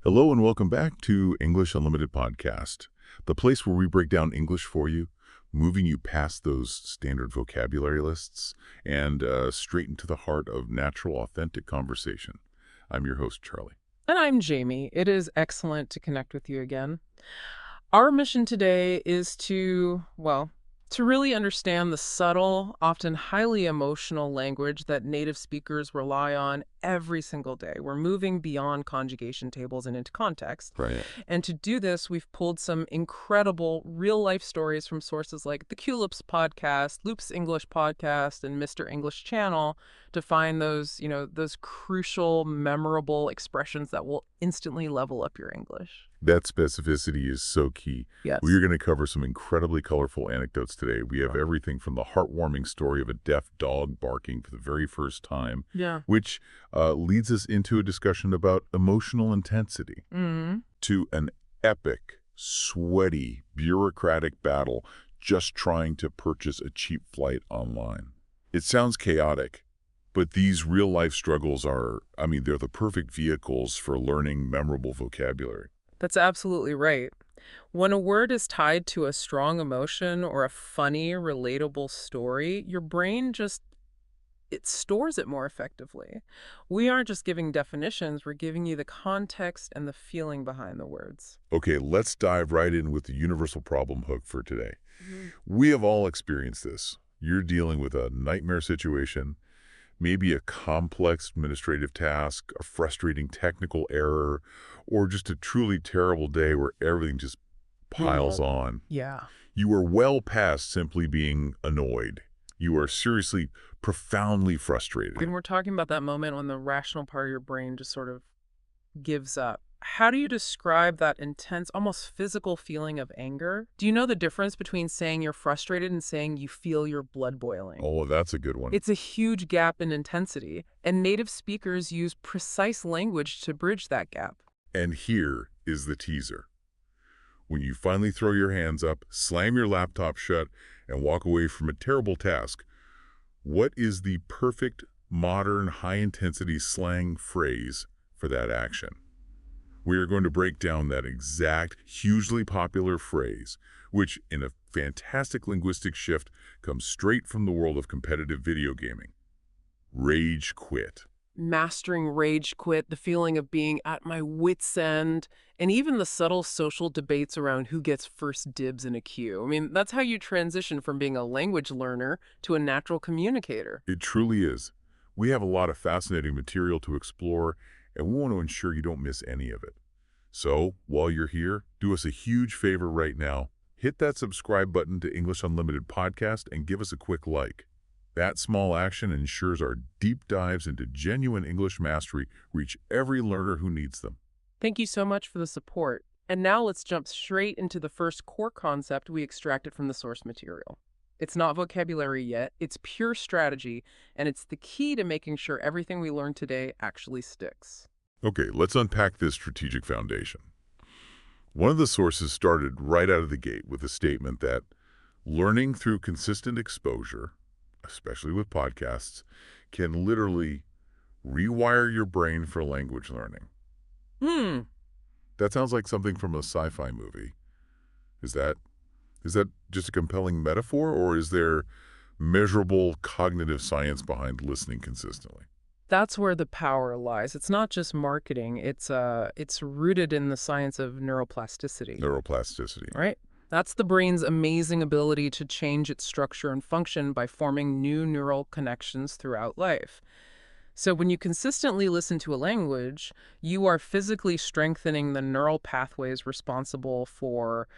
Hello and welcome back to English Unlimited Podcast, the place where we break down English for you, moving you past those standard vocabulary lists and straight into the heart of natural, authentic conversation. I'm your host, Charlie. And I'm Jamie. It is excellent to connect with you again. Our mission today is to really understand the subtle, often highly emotional language that native speakers rely on every single day. We're moving beyond conjugation tables and into context. Right. And to do this, we've pulled some incredible real-life stories from sources like the Culips podcast, Loop's English podcast, and Mr. English channel to find those crucial, memorable expressions that will instantly level up your English. That specificity is so key. Yes. We are going to cover some incredibly colorful anecdotes today. We have everything from the heartwarming story of a deaf dog barking for the very first time, Yeah. which leads us into a discussion about emotional intensity, to an epic, sweaty, bureaucratic battle just trying to purchase a cheap flight online. It sounds chaotic, but these real-life struggles they're the perfect vehicles for learning memorable vocabulary. That's absolutely right. When a word is tied to a strong emotion or a funny, relatable story, your brain it stores it more effectively. We aren't just giving definitions, we're giving you the context and the feeling behind the words. Okay, let's dive right in with the universal problem hook for today. We have all experienced this. You're dealing with a nightmare situation, maybe a complex administrative task, a frustrating technical error, or just a truly terrible day where everything just piles on. Yeah. You are well past simply being annoyed. You are seriously, profoundly frustrated. And we're talking about that moment when the rational part of your brain just sort of gives up. How do you describe that intense, almost physical feeling of anger? Do you know the difference between saying you're frustrated and saying you feel your blood boiling? Oh, that's a good one. It's a huge gap in intensity, and native speakers use precise language to bridge that gap. And here is the teaser. When you finally throw your hands up, slam your laptop shut, and walk away from a terrible task, what is the perfect, modern, high-intensity slang phrase for that action? We are going to break down that exact, hugely popular phrase, which, in a fantastic linguistic shift, comes straight from the world of competitive video gaming. Rage quit. Mastering rage quit, the feeling of being at my wit's end, and even the subtle social debates around who gets first dibs in a queue. I mean, that's how you transition from being a language learner to a natural communicator. It truly is. We have a lot of fascinating material to explore, and we want to ensure you don't miss any of it. So, while you're here, do us a huge favor right now. Hit that subscribe button to English Unlimited Podcast and give us a quick like. That small action ensures our deep dives into genuine English mastery reach every learner who needs them. Thank you so much for the support. And now let's jump straight into the first core concept we extracted from the source material. It's not vocabulary yet, it's pure strategy, and it's the key to making sure everything we learn today actually sticks. Okay, let's unpack this strategic foundation. One of the sources started right out of the gate with a statement that learning through consistent exposure, especially with podcasts, can literally rewire your brain for language learning. That sounds like something from a sci-fi movie. Is that just a compelling metaphor, or is there measurable cognitive science behind listening consistently? That's where the power lies. It's not just marketing. It's rooted in the science of neuroplasticity. Neuroplasticity. Right? That's the brain's amazing ability to change its structure and function by forming new neural connections throughout life. So when you consistently listen to a language, you are physically strengthening the neural pathways responsible for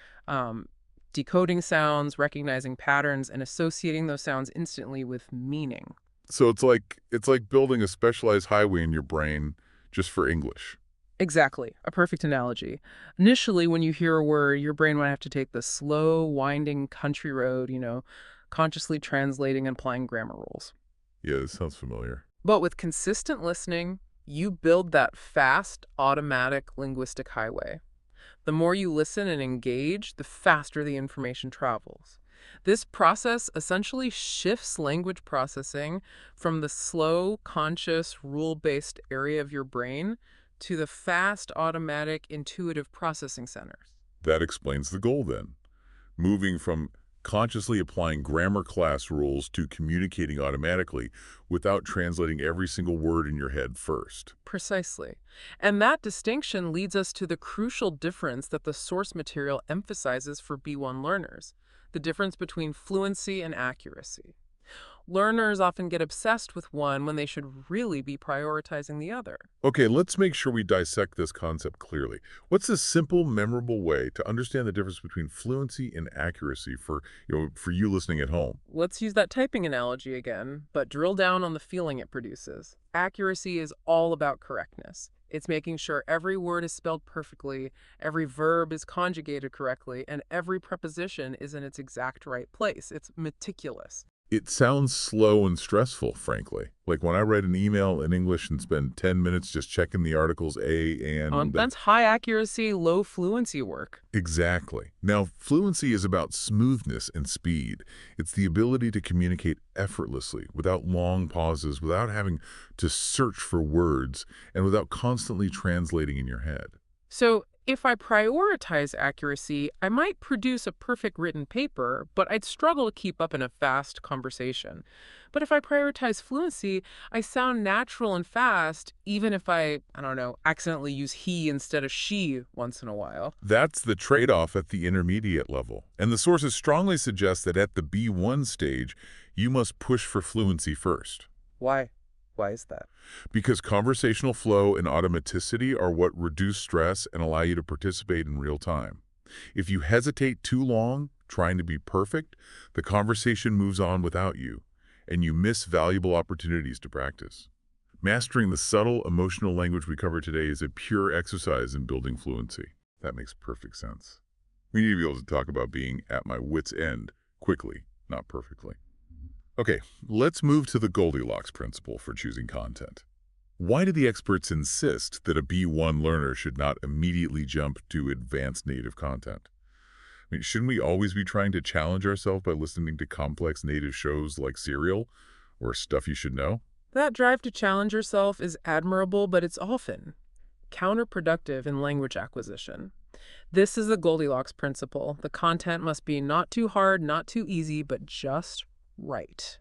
decoding sounds, recognizing patterns, and associating those sounds instantly with meaning. So it's like building a specialized highway in your brain just for English. Exactly. A perfect analogy. Initially, when you hear a word, your brain might have to take the slow, winding country road, consciously translating and applying grammar rules. Yeah, this sounds familiar. But with consistent listening, you build that fast, automatic linguistic highway. The more you listen and engage, the faster the information travels. This process essentially shifts language processing from the slow, conscious, rule-based area of your brain to the fast, automatic, intuitive processing centers. That explains the goal then. Moving from consciously applying grammar class rules to communicating automatically without translating every single word in your head first. Precisely. And that distinction leads us to the crucial difference that the source material emphasizes for B1 learners, the difference between fluency and accuracy. Learners often get obsessed with one when they should really be prioritizing the other. Okay, let's make sure we dissect this concept clearly. What's a simple, memorable way to understand the difference between fluency and accuracy for you listening at home? Let's use that typing analogy again, but drill down on the feeling it produces. Accuracy is all about correctness. It's making sure every word is spelled perfectly, every verb is conjugated correctly, and every preposition is in its exact right place. It's meticulous. It sounds slow and stressful, frankly. Like when I write an email in English and spend 10 minutes just checking the articles A and... That's high accuracy, low fluency work. Exactly. Now, fluency is about smoothness and speed. It's the ability to communicate effortlessly, without long pauses, without having to search for words, and without constantly translating in your head. So, if I prioritize accuracy, I might produce a perfect written paper, but I'd struggle to keep up in a fast conversation. But if I prioritize fluency, I sound natural and fast, even if I don't know, accidentally use he instead of she once in a while. That's the trade-off at the intermediate level. And the sources strongly suggest that at the B1 stage, you must push for fluency first. Why? Why is that? Because conversational flow and automaticity are what reduce stress and allow you to participate in real time. If you hesitate too long, trying to be perfect, the conversation moves on without you, and you miss valuable opportunities to practice. Mastering the subtle emotional language we covered today is a pure exercise in building fluency. That makes perfect sense. We need to be able to talk about being at my wit's end quickly, not perfectly. Okay, let's move to the Goldilocks principle for choosing content. Why do the experts insist that a B1 learner should not immediately jump to advanced native content? I mean, shouldn't we always be trying to challenge ourselves by listening to complex native shows like Serial or Stuff You Should Know? That drive to challenge yourself is admirable, but it's often counterproductive in language acquisition. This is the Goldilocks principle. The content must be not too hard, not too easy, but just right.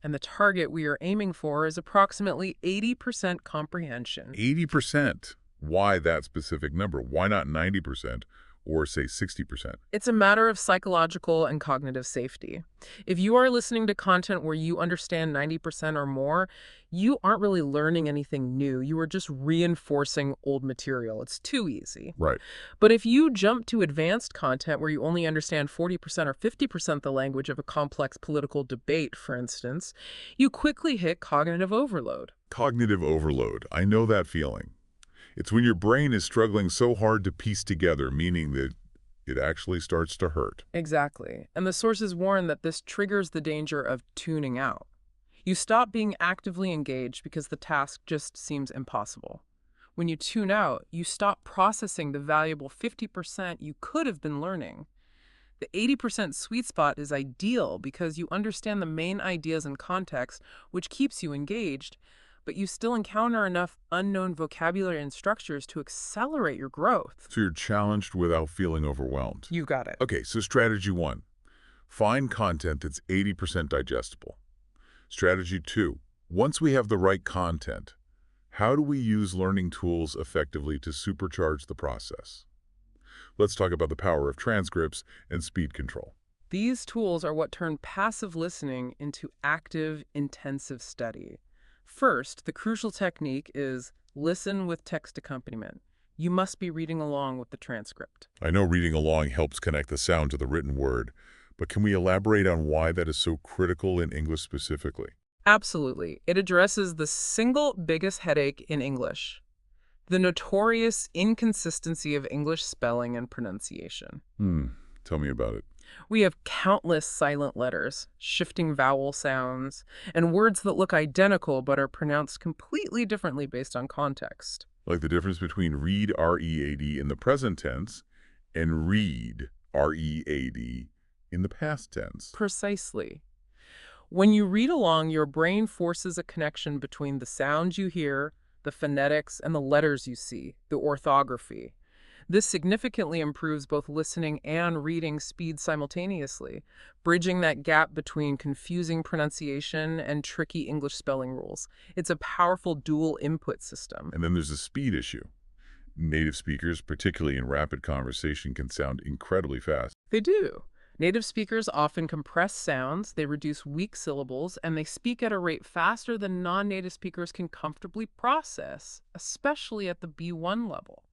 And the target we are aiming for is approximately 80% comprehension. 80%. Why that specific number? Why not 90% or say 60%? It's a matter of psychological and cognitive safety. If you are listening to content where you understand 90% or more, you aren't really learning anything new. You are just reinforcing old material. It's too easy. Right. But if you jump to advanced content where you only understand 40% or 50% the language of a complex political debate, for instance, you quickly hit cognitive overload. Cognitive overload. I know that feeling. It's when your brain is struggling so hard to piece together, meaning that it actually starts to hurt. Exactly. And the sources warn that this triggers the danger of tuning out. You stop being actively engaged because the task just seems impossible. When you tune out, you stop processing the valuable 50% you could have been learning. The 80% sweet spot is ideal because you understand the main ideas and context, which keeps you engaged, but you still encounter enough unknown vocabulary and structures to accelerate your growth. So you're challenged without feeling overwhelmed. You got it. Okay, so strategy 1. Find content that's 80% digestible. Strategy 2. Once we have the right content, how do we use learning tools effectively to supercharge the process? Let's talk about the power of transcripts and speed control. These tools are what turn passive listening into active, intensive study. First, the crucial technique is listen with text accompaniment. You must be reading along with the transcript. I know reading along helps connect the sound to the written word, but can we elaborate on why that is so critical in English specifically? Absolutely. It addresses the single biggest headache in English, the notorious inconsistency of English spelling and pronunciation. Tell me about it. We have countless silent letters, shifting vowel sounds, and words that look identical but are pronounced completely differently based on context. Like the difference between read, R-E-A-D, in the present tense and read, R-E-A-D, in the past tense. Precisely. When you read along, your brain forces a connection between the sounds you hear, the phonetics, and the letters you see, the orthography. This significantly improves both listening and reading speed simultaneously, bridging that gap between confusing pronunciation and tricky English spelling rules. It's a powerful dual input system. And then there's a speed issue. Native speakers, particularly in rapid conversation, can sound incredibly fast. They do. Native speakers often compress sounds, they reduce weak syllables, and they speak at a rate faster than non-native speakers can comfortably process, especially at the B1 level.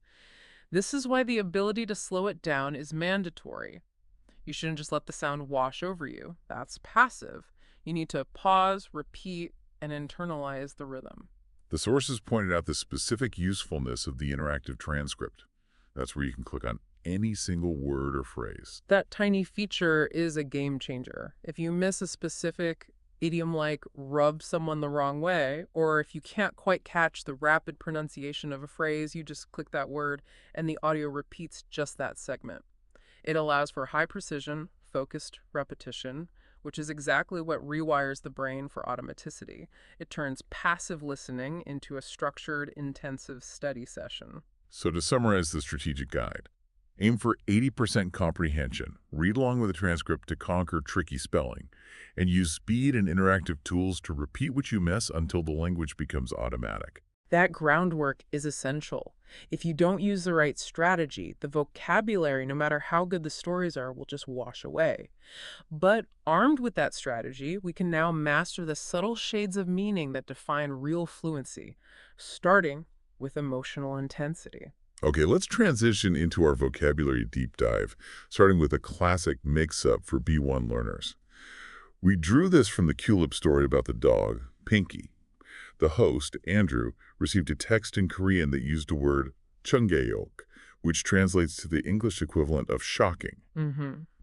This is why the ability to slow it down is mandatory. You shouldn't just let the sound wash over you. That's passive. You need to pause, repeat, and internalize the rhythm. The sources pointed out the specific usefulness of the interactive transcript. That's where you can click on any single word or phrase. That tiny feature is a game changer. If you miss a specific idiom like rub someone the wrong way, or if you can't quite catch the rapid pronunciation of a phrase, you just click that word and the audio repeats just that segment. It allows for high precision, focused repetition, which is exactly what rewires the brain for automaticity. It turns passive listening into a structured, intensive study session. So to summarize the strategic guide, aim for 80% comprehension, read along with the transcript to conquer tricky spelling, and use speed and interactive tools to repeat what you miss until the language becomes automatic. That groundwork is essential. If you don't use the right strategy, the vocabulary, no matter how good the stories are, will just wash away. But armed with that strategy, we can now master the subtle shades of meaning that define real fluency, starting with emotional intensity. Okay, let's transition into our vocabulary deep dive, starting with a classic mix-up for B1 learners. We drew this from the Culip story about the dog, Pinky. The host, Andrew, received a text in Korean that used the word chunggeok, which translates to the English equivalent of shocking.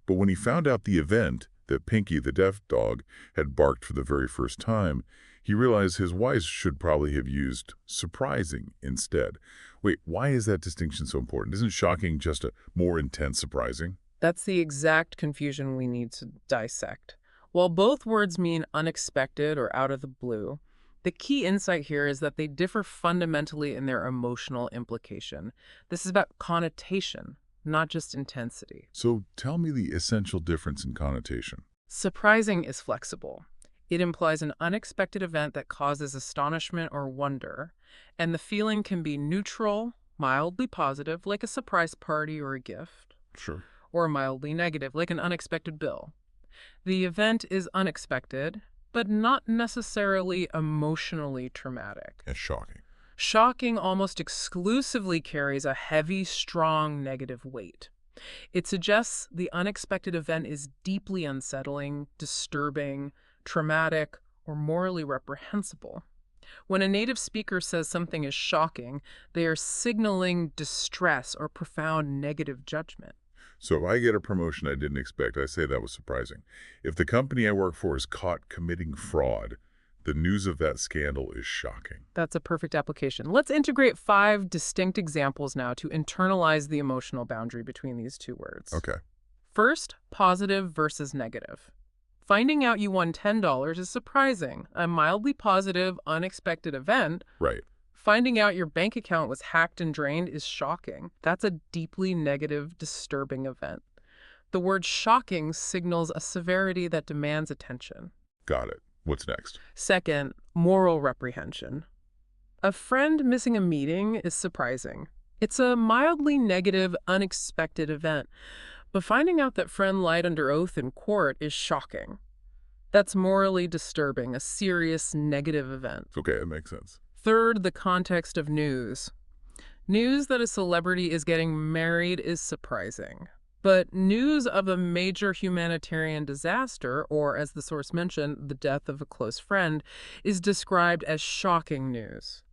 But when he found out the event that Pinky, the deaf dog, had barked for the very first time, he realized his wife should probably have used surprising instead. Wait, why is that distinction so important? Isn't shocking just a more intense surprising? That's the exact confusion we need to dissect. While both words mean unexpected or out of the blue, the key insight here is that they differ fundamentally in their emotional implication. This is about connotation, not just intensity. So tell me the essential difference in connotation. Surprising is flexible. It implies an unexpected event that causes astonishment or wonder, and the feeling can be neutral, mildly positive, like a surprise party or a gift, Sure. or mildly negative, like an unexpected bill. The event is unexpected, but not necessarily emotionally traumatic. And shocking. Shocking almost exclusively carries a heavy, strong negative weight. It suggests the unexpected event is deeply unsettling, disturbing, traumatic, or morally reprehensible. When a native speaker says something is shocking, they are signaling distress or profound negative judgment. So if I get a promotion I didn't expect, I say that was surprising. If the company I work for is caught committing fraud, the news of that scandal is shocking. That's a perfect application. Let's integrate 5 distinct examples now to internalize the emotional boundary between these two words. Okay. First, positive versus negative. Finding out you won $10 is surprising, a mildly positive, unexpected event. Right. Finding out your bank account was hacked and drained is shocking. That's a deeply negative, disturbing event. The word shocking signals a severity that demands attention. Got it. What's next? Second, moral reprehension. A friend missing a meeting is surprising. It's a mildly negative, unexpected event. But finding out that friend lied under oath in court is shocking. That's morally disturbing, a serious negative event. Okay, that makes sense. Third, the context of news. News that a celebrity is getting married is surprising. But news of a major humanitarian disaster, or as the source mentioned, the death of a close friend, is described as shocking news.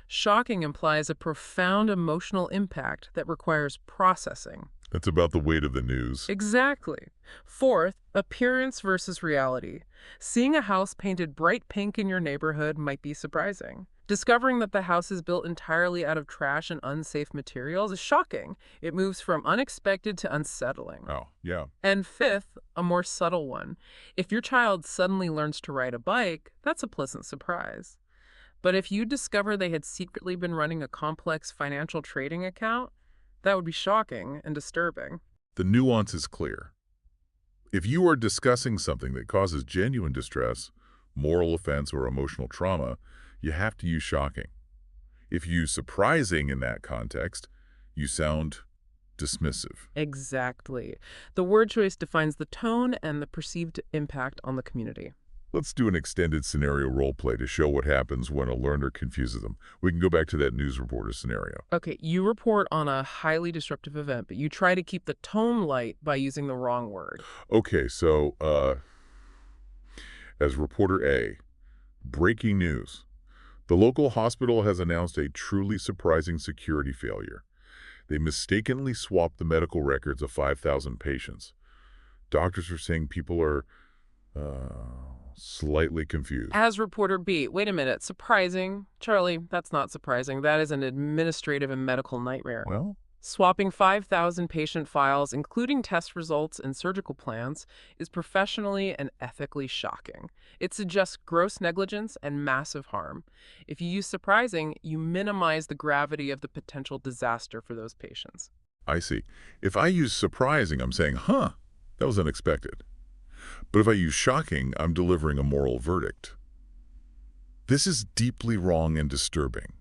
Shocking implies a profound emotional impact that requires processing. That's about the weight of the news. Exactly. Fourth, appearance versus reality. Seeing a house painted bright pink in your neighborhood might be surprising. Discovering that the house is built entirely out of trash and unsafe materials is shocking. It moves from unexpected to unsettling. Oh, yeah. And fifth, a more subtle one. If your child suddenly learns to ride a bike, that's a pleasant surprise. But if you discover they had secretly been running a complex financial trading account, that would be shocking and disturbing. The nuance is clear. If you are discussing something that causes genuine distress, moral offense, or emotional trauma, you have to use shocking. If you use surprising in that context, you sound dismissive. Exactly. The word choice defines the tone and the perceived impact on the community. Let's do an extended scenario role play to show what happens when a learner confuses them. We can go back to that news reporter scenario. Okay, you report on a highly disruptive event, but you try to keep the tone light by using the wrong word. Okay, so, as reporter A, breaking news. The local hospital has announced a truly surprising security failure. They mistakenly swapped the medical records of 5,000 patients. Doctors are saying people are slightly confused. As reporter B, wait a minute, surprising. Charlie, that's not surprising. That is an administrative and medical nightmare. Well, Swapping 5,000 patient files, including test results and surgical plans, is professionally and ethically shocking. It suggests gross negligence and massive harm. If you use surprising, you minimize the gravity of the potential disaster for those patients. I see. If I use surprising, I'm saying, huh, that was unexpected. But if I use shocking, I'm delivering a moral verdict. This is deeply wrong and disturbing.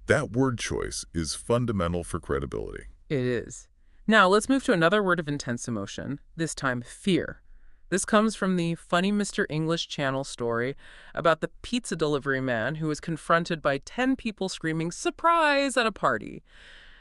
That word choice is fundamental for credibility. It is. Now, let's move to another word of intense emotion, this time fear. This comes from the funny Mr. English channel story about the pizza delivery man who was confronted by 10 people screaming, "Surprise!" at a party.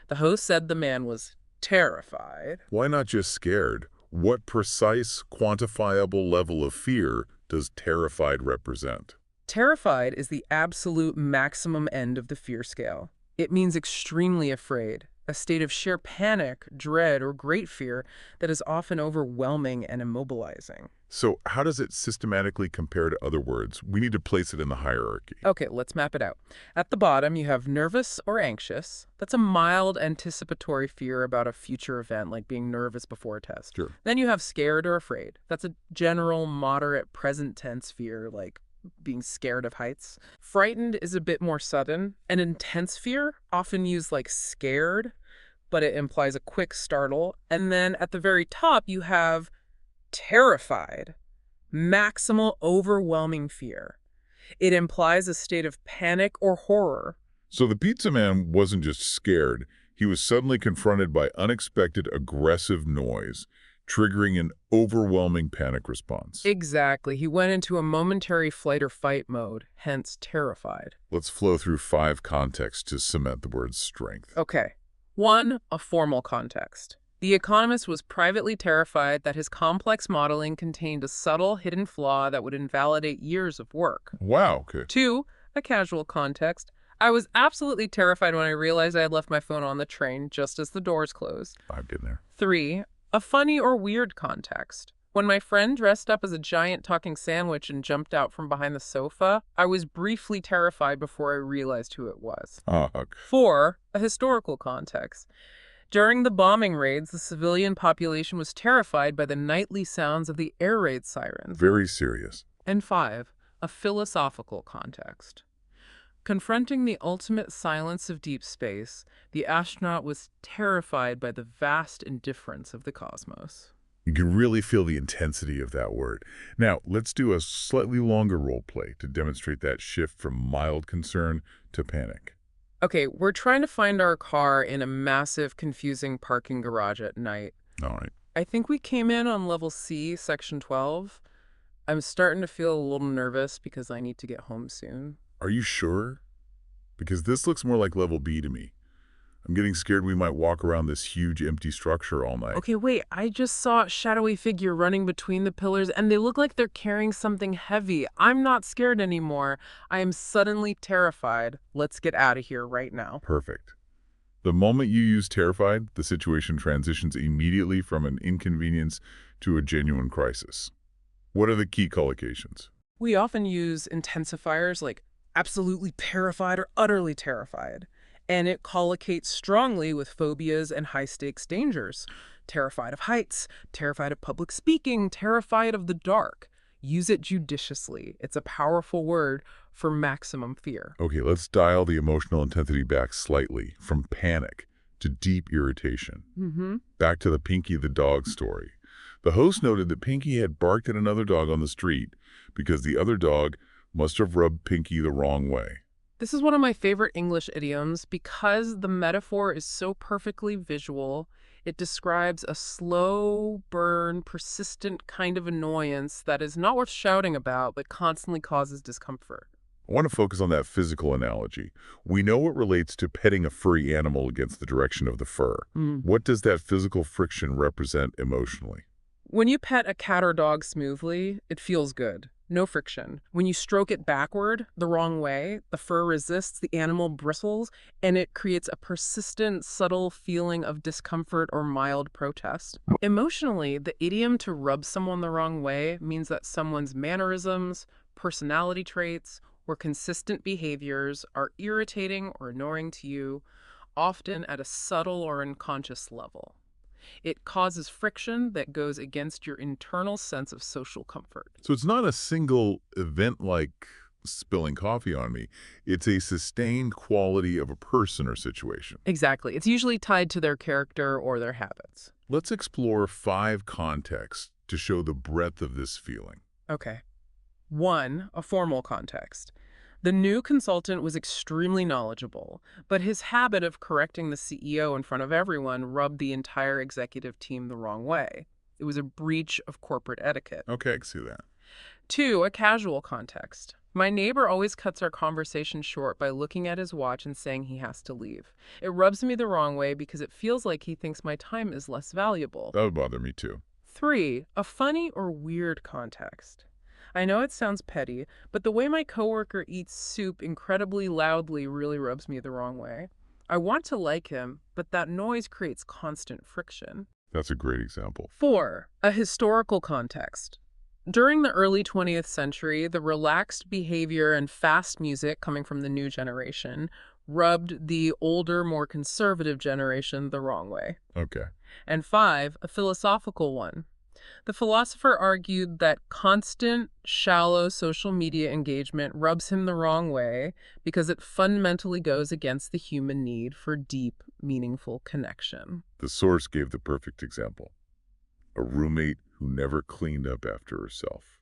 The host said the man was terrified. Why not just scared? What precise, quantifiable level of fear does terrified represent? Terrified is the absolute maximum end of the fear scale. It means extremely afraid, a state of sheer panic, dread, or great fear that is often overwhelming and immobilizing. So how does it systematically compare to other words? We need to place it in the hierarchy. Okay, let's map it out. At the bottom, you have nervous or anxious. That's a mild anticipatory fear about a future event, like being nervous before a test. Sure. Then you have scared or afraid. That's a general, moderate, present tense fear, like being scared of heights. Frightened is a bit more sudden. An intense fear, often used like scared, but it implies a quick startle. And then at the very top, you have terrified, maximal, overwhelming fear. It implies a state of panic or horror. So the pizza man wasn't just scared. He was suddenly confronted by unexpected aggressive noise, triggering an overwhelming panic response. Exactly. He went into a momentary flight or fight mode, hence terrified. Let's flow through 5 contexts to cement the word's strength. Okay. 1. A formal context. The economist was privately terrified that his complex modeling contained a subtle hidden flaw that would invalidate years of work. Wow, okay. 2. A casual context. I was absolutely terrified when I realized I had left my phone on the train just as the doors closed. I'm getting there. 3. A funny or weird context. When my friend dressed up as a giant talking sandwich and jumped out from behind the sofa, I was briefly terrified before I realized who it was. 4. A historical context. During the bombing raids, the civilian population was terrified by the nightly sounds of the air raid sirens. Very serious. And 5. A philosophical context. Confronting the ultimate silence of deep space, the astronaut was terrified by the vast indifference of the cosmos. You can really feel the intensity of that word. Now, let's do a slightly longer role play to demonstrate that shift from mild concern to panic. Okay, we're trying to find our car in a massive, confusing parking garage at night. All right. I think we came in on level C, section 12. I'm starting to feel a little nervous because I need to get home soon. Are you sure? Because this looks more like level B to me. I'm getting scared we might walk around this huge empty structure all night. Okay, wait, I just saw a shadowy figure running between the pillars and they look like they're carrying something heavy. I'm not scared anymore. I am suddenly terrified. Let's get out of here right now. Perfect. The moment you use terrified, the situation transitions immediately from an inconvenience to a genuine crisis. What are the key collocations? We often use intensifiers like absolutely terrified or utterly terrified, and it collocates strongly with phobias and high-stakes dangers. Terrified of heights, terrified of public speaking, terrified of the dark. Use it judiciously. It's a powerful word for maximum fear. Okay, let's dial the emotional intensity back slightly, from panic to deep irritation. Mm-hmm. Back to the Pinky the dog story. The host noted that Pinky had barked at another dog on the street because the other dog must have rubbed Pinky the wrong way. This is one of my favorite English idioms because the metaphor is so perfectly visual. It describes a slow burn, persistent kind of annoyance that is not worth shouting about but constantly causes discomfort. I want to focus on that physical analogy. We know it relates to petting a furry animal against the direction of the fur. Mm. What does that physical friction represent emotionally? When you pet a cat or dog smoothly, it feels good. No friction. When you stroke it backward, the wrong way, the fur resists, the animal bristles, and it creates a persistent, subtle feeling of discomfort or mild protest. Emotionally, the idiom to rub someone the wrong way means that someone's mannerisms, personality traits, or consistent behaviors are irritating or annoying to you, often at a subtle or unconscious level. It causes friction that goes against your internal sense of social comfort. So it's not a single event like spilling coffee on me. It's a sustained quality of a person or situation. Exactly. It's usually tied to their character or their habits. Let's explore 5 contexts to show the breadth of this feeling. Okay. 1, a formal context. The new consultant was extremely knowledgeable, but his habit of correcting the CEO in front of everyone rubbed the entire executive team the wrong way. It was a breach of corporate etiquette. Okay, I can see that. 2, a casual context. My neighbor always cuts our conversation short by looking at his watch and saying he has to leave. It rubs me the wrong way because it feels like he thinks my time is less valuable. That would bother me too. 3, a funny or weird context. I know it sounds petty, but the way my coworker eats soup incredibly loudly really rubs me the wrong way. I want to like him, but that noise creates constant friction. That's a great example. 4, a historical context. During the early 20th century, the relaxed behavior and fast music coming from the new generation rubbed the older, more conservative generation the wrong way. Okay. And 5, a philosophical one. The philosopher argued that constant, shallow social media engagement rubs him the wrong way because it fundamentally goes against the human need for deep, meaningful connection. The source gave the perfect example. A roommate who never cleaned up after herself.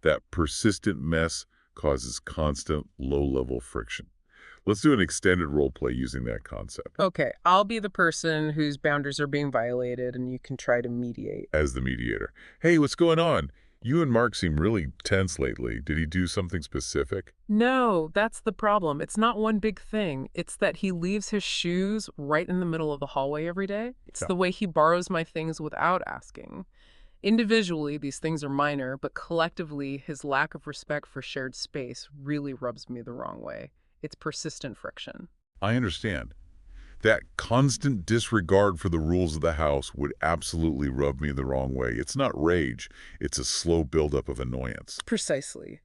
That persistent mess causes constant, low-level friction. Let's do an extended role play using that concept. Okay, I'll be the person whose boundaries are being violated and you can try to mediate. As the mediator. Hey, what's going on? You and Mark seem really tense lately. Did he do something specific? No, that's the problem. It's not one big thing. It's that he leaves his shoes right in the middle of the hallway every day. It's Yeah. the way he borrows my things without asking. Individually, these things are minor, but collectively, his lack of respect for shared space really rubs me the wrong way. It's persistent friction. I understand. That constant disregard for the rules of the house would absolutely rub me the wrong way. It's not rage. It's a slow buildup of annoyance. Precisely.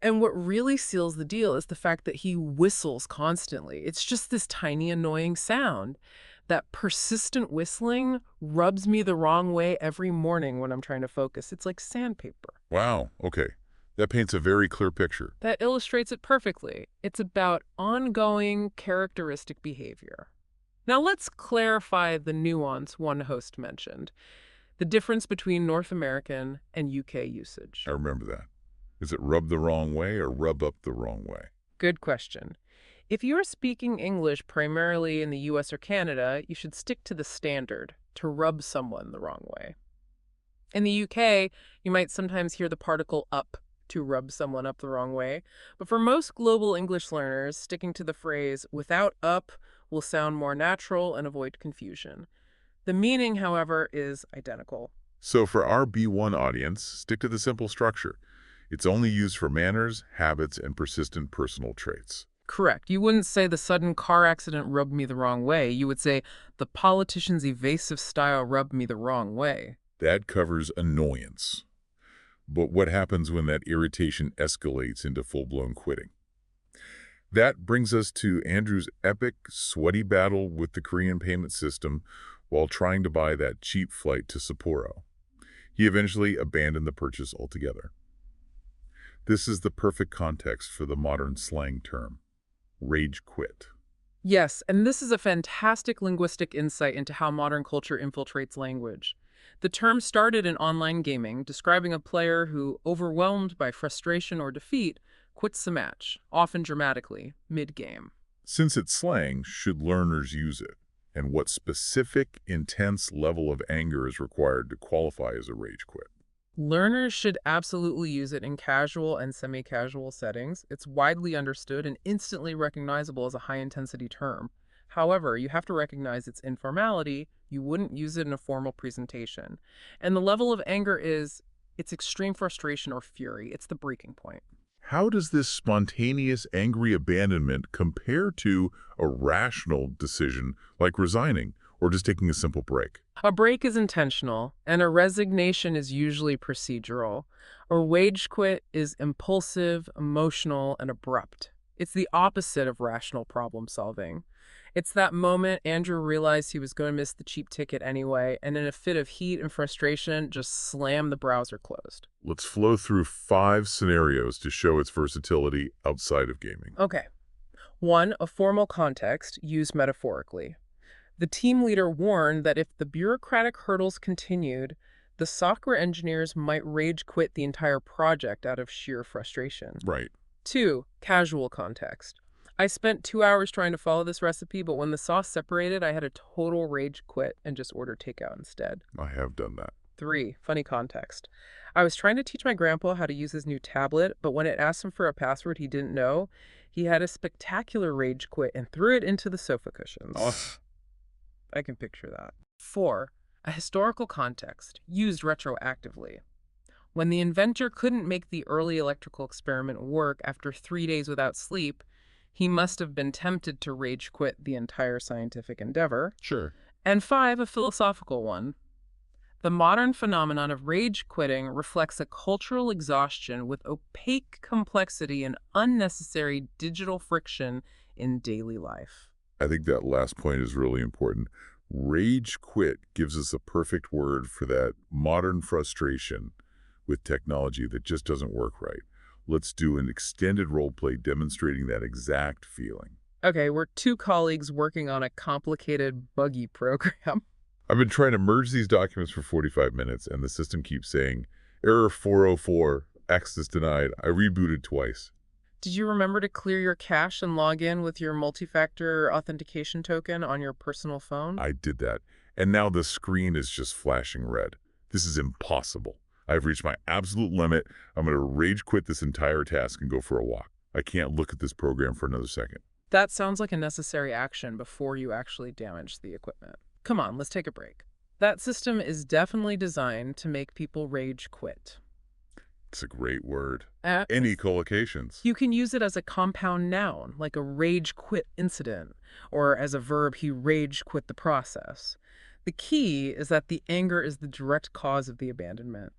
And what really seals the deal is the fact that he whistles constantly. It's just this tiny, annoying sound. That persistent whistling rubs me the wrong way every morning when I'm trying to focus. It's like sandpaper. Wow, okay. That paints a very clear picture. That illustrates it perfectly. It's about ongoing characteristic behavior. Now let's clarify the nuance one host mentioned, the difference between North American and UK usage. I remember that. Is it rub the wrong way or rub up the wrong way? Good question. If you're speaking English primarily in the US or Canada, you should stick to the standard, to rub someone the wrong way. In the UK, you might sometimes hear the particle up, to rub someone up the wrong way. But for most global English learners, sticking to the phrase without up will sound more natural and avoid confusion. The meaning, however, is identical. So for our B1 audience, stick to the simple structure. It's only used for manners, habits, and persistent personal traits. Correct. You wouldn't say the sudden car accident rubbed me the wrong way. You would say the politician's evasive style rubbed me the wrong way. That covers annoyance. But what happens when that irritation escalates into full-blown quitting? That brings us to Andrew's epic, sweaty battle with the Korean payment system while trying to buy that cheap flight to Sapporo. He eventually abandoned the purchase altogether. This is the perfect context for the modern slang term, rage quit. Yes, and this is a fantastic linguistic insight into how modern culture infiltrates language. The term started in online gaming, describing a player who, overwhelmed by frustration or defeat, quits the match, often dramatically, mid-game. Since it's slang, should learners use it? And what specific, intense level of anger is required to qualify as a rage quit? Learners should absolutely use it in casual and semi-casual settings. It's widely understood and instantly recognizable as a high-intensity term. However, you have to recognize its informality. You wouldn't use it in a formal presentation. And the level of anger is, it's extreme frustration or fury. It's the breaking point. How does this spontaneous, angry abandonment compare to a rational decision like resigning or just taking a simple break? A break is intentional, and a resignation is usually procedural. A rage quit is impulsive, emotional, and abrupt. It's the opposite of rational problem solving. It's that moment Andrew realized he was going to miss the cheap ticket anyway, and in a fit of heat and frustration, just slammed the browser closed. Let's flow through 5 scenarios to show its versatility outside of gaming. Okay. 1. A formal context, used metaphorically. The team leader warned that if the bureaucratic hurdles continued, the software engineers might rage quit the entire project out of sheer frustration. Right. 2. Casual context. I spent 2 hours trying to follow this recipe, but when the sauce separated, I had a total rage quit and just ordered takeout instead. I have done that. 3. Funny context. I was trying to teach my grandpa how to use his new tablet, but when it asked him for a password he didn't know, he had a spectacular rage quit and threw it into the sofa cushions. Ugh. I can picture that. 4. A historical context, used retroactively. When the inventor couldn't make the early electrical experiment work after 3 days without sleep, he must have been tempted to rage quit the entire scientific endeavor. Sure. And 5, a philosophical one. The modern phenomenon of rage quitting reflects a cultural exhaustion with opaque complexity and unnecessary digital friction in daily life. I think that last point is really important. Rage quit gives us a perfect word for that modern frustration with technology that just doesn't work right. Let's do an extended role play demonstrating that exact feeling. Okay, we're 2 colleagues working on a complicated, buggy program. I've been trying to merge these documents for 45 minutes, and the system keeps saying, error 404, access denied. I rebooted twice. Did you remember to clear your cache and log in with your multi-factor authentication token on your personal phone? I did that, and now the screen is just flashing red. This is impossible. I've reached my absolute limit. I'm going to rage quit this entire task and go for a walk. I can't look at this program for another second. That sounds like a necessary action before you actually damage the equipment. Come on, let's take a break. That system is definitely designed to make people rage quit. It's a great word. Uh, Any collocations? You can use it as a compound noun, like a rage quit incident, or as a verb, he rage quit the process. The key is that the anger is the direct cause of the abandonment.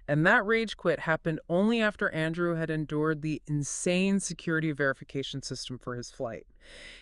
And that rage quit happened only after Andrew had endured the insane security verification system for his flight.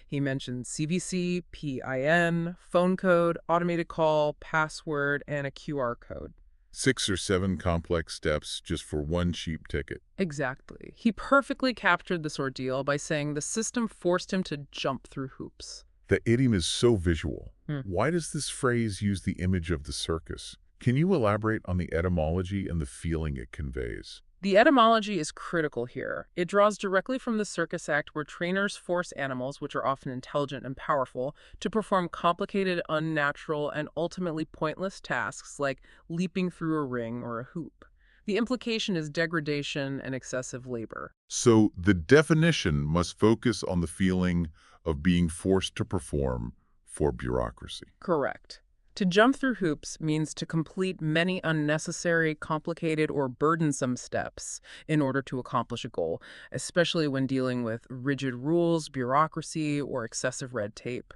He mentioned CVC, PIN, phone code, automated call, password, and a QR code. 6 or 7 complex steps just for one cheap ticket. Exactly. He perfectly captured this ordeal by saying the system forced him to jump through hoops. The idiom is so visual. Hmm. Why does this phrase use the image of the circus? Can you elaborate on the etymology and the feeling it conveys? The etymology is critical here. It draws directly from the Circus Act, where trainers force animals, which are often intelligent and powerful, to perform complicated, unnatural, and ultimately pointless tasks like leaping through a ring or a hoop. The implication is degradation and excessive labor. So the definition must focus on the feeling of being forced to perform for bureaucracy. Correct. To jump through hoops means to complete many unnecessary, complicated, or burdensome steps in order to accomplish a goal, especially when dealing with rigid rules, bureaucracy, or excessive red tape.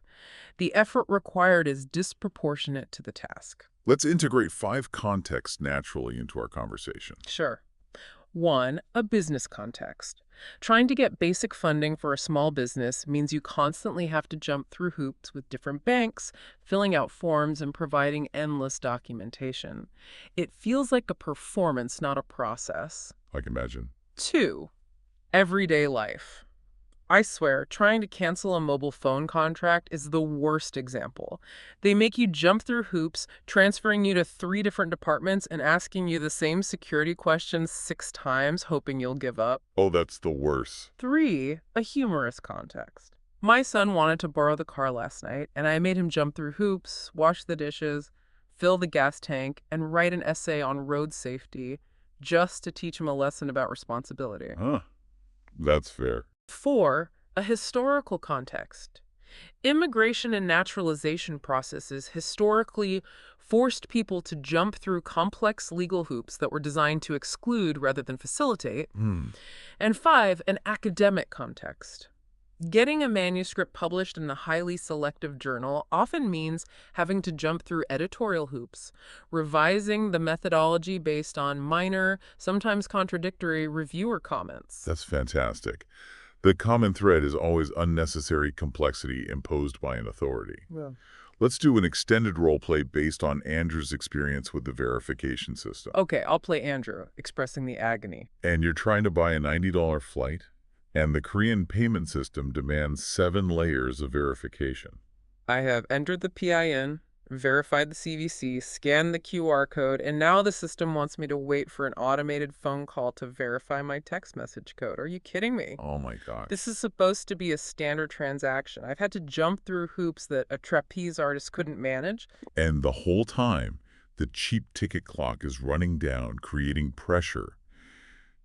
The effort required is disproportionate to the task. Let's integrate 5 contexts naturally into our conversation. Sure. 1. A business context. Trying to get basic funding for a small business means you constantly have to jump through hoops with different banks, filling out forms, and providing endless documentation. It feels like a performance, not a process. I can imagine. 2. Everyday life. I swear, trying to cancel a mobile phone contract is the worst example. They make you jump through hoops, transferring you to 3 different departments and asking you the same security questions 6 times, hoping you'll give up. Oh, that's the worst. 3. A humorous context. My son wanted to borrow the car last night, and I made him jump through hoops, wash the dishes, fill the gas tank, and write an essay on road safety just to teach him a lesson about responsibility. Huh. That's fair. 4. A historical context. Immigration and naturalization processes historically forced people to jump through complex legal hoops that were designed to exclude rather than facilitate. And 5. An academic context. Getting a manuscript published in a highly selective journal often means having to jump through editorial hoops, revising the methodology based on minor, sometimes contradictory reviewer comments. That's fantastic. The common thread is always unnecessary complexity imposed by an authority. Yeah. Let's do an extended role play based on Andrew's experience with the verification system. Okay, I'll play Andrew, expressing the agony. And you're trying to buy a $90 flight, and the Korean payment system demands 7 layers of verification. I have entered the PIN, verified the CVC, scanned the QR code, and now the system wants me to wait for an automated phone call to verify my text message code. Are you kidding me? Oh my gosh. This is supposed to be a standard transaction. I've had to jump through hoops that a trapeze artist couldn't manage. And the whole time, the cheap ticket clock is running down, creating pressure.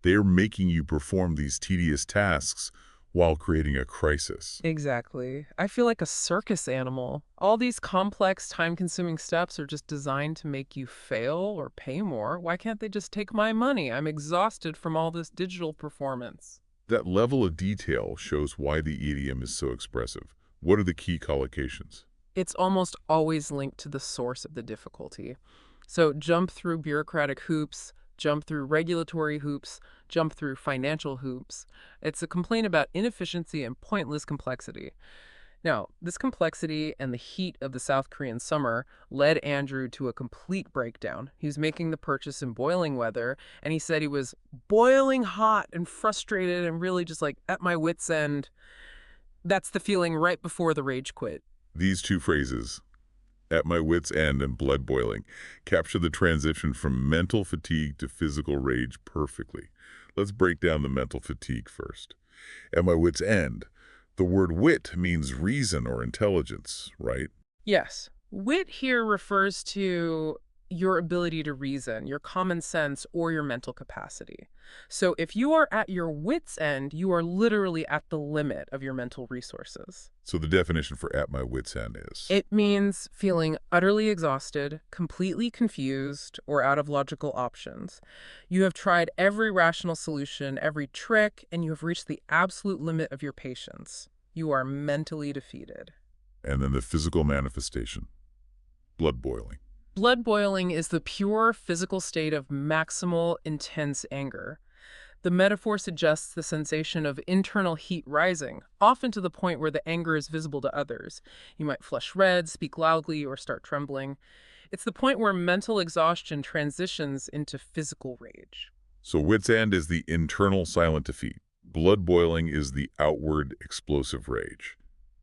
They're making you perform these tedious tasks while creating a crisis. Exactly. I feel like a circus animal. All these complex, time-consuming steps are just designed to make you fail or pay more. Why can't they just take my money? I'm exhausted from all this digital performance. That level of detail shows why the idiom is so expressive. What are the key collocations? It's almost always linked to the source of the difficulty. So jump through bureaucratic hoops, jump through regulatory hoops, jump through financial hoops. It's a complaint about inefficiency and pointless complexity. Now, this complexity and the heat of the South Korean summer led Andrew to a complete breakdown. He was making the purchase in boiling weather, and he said he was boiling hot and frustrated and really just like at my wit's end. That's the feeling right before the rage quit. These 2 phrases, at my wit's end and blood boiling, capture the transition from mental fatigue to physical rage perfectly. Let's break down the mental fatigue first. At my wit's end, the word wit means reason or intelligence, right? Yes. Wit here refers to your ability to reason, your common sense, or your mental capacity. So if you are at your wit's end, you are literally at the limit of your mental resources. So the definition for at my wit's end is? It means feeling utterly exhausted, completely confused, or out of logical options. You have tried every rational solution, every trick, and you have reached the absolute limit of your patience. You are mentally defeated. And then the physical manifestation, blood boiling. Blood boiling is the pure physical state of maximal, intense anger. The metaphor suggests the sensation of internal heat rising, often to the point where the anger is visible to others. You might flush red, speak loudly, or start trembling. It's the point where mental exhaustion transitions into physical rage. So wit's end is the internal silent defeat. Blood boiling is the outward explosive rage.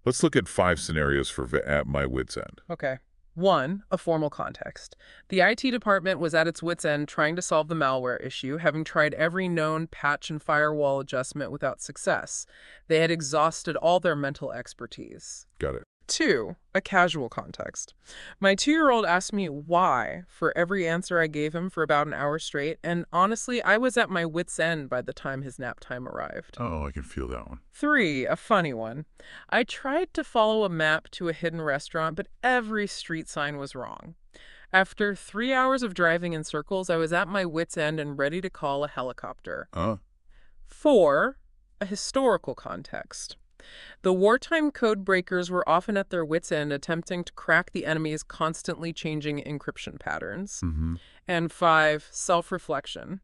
Let's look at 5 scenarios for at my wit's end. Okay. 1. A formal context. The IT department was at its wit's end trying to solve the malware issue, having tried every known patch and firewall adjustment without success. They had exhausted all their mental expertise. Got it. 2. A casual context. My 2-year-old asked me why for every answer I gave him for about an hour straight, and honestly, I was at my wit's end by the time his nap time arrived. Oh, I can feel that one. 3. A funny one. I tried to follow a map to a hidden restaurant, but every street sign was wrong. After 3 hours of driving in circles, I was at my wit's end and ready to call a helicopter. 4. A historical context. The wartime code breakers were often at their wits' end attempting to crack the enemy's constantly changing encryption patterns. And 5, self-reflection.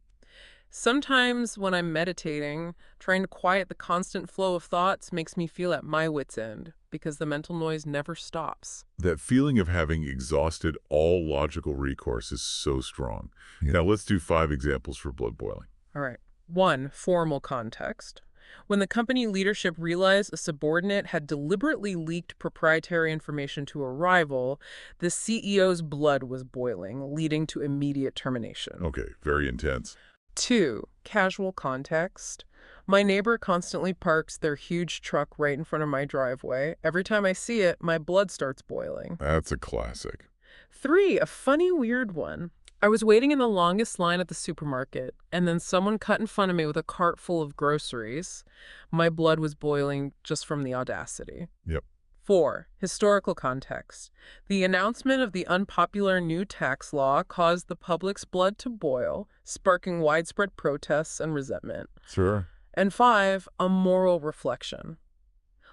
Sometimes when I'm meditating, trying to quiet the constant flow of thoughts makes me feel at my wits' end because the mental noise never stops. That feeling of having exhausted all logical recourse is so strong. Now let's do 5 examples for blood boiling. All right. 1. Formal context. When the company leadership realized a subordinate had deliberately leaked proprietary information to a rival, the CEO's blood was boiling, leading to immediate termination. Okay, very intense. 2. Casual context. My neighbor constantly parks their huge truck right in front of my driveway. Every time I see it, my blood starts boiling. That's a classic. 3. A funny, weird one. I was waiting in the longest line at the supermarket, and then someone cut in front of me with a cart full of groceries. My blood was boiling just from the audacity. Yep. 4. Historical context. The announcement of the unpopular new tax law caused the public's blood to boil, sparking widespread protests and resentment. Sure. And 5. A moral reflection.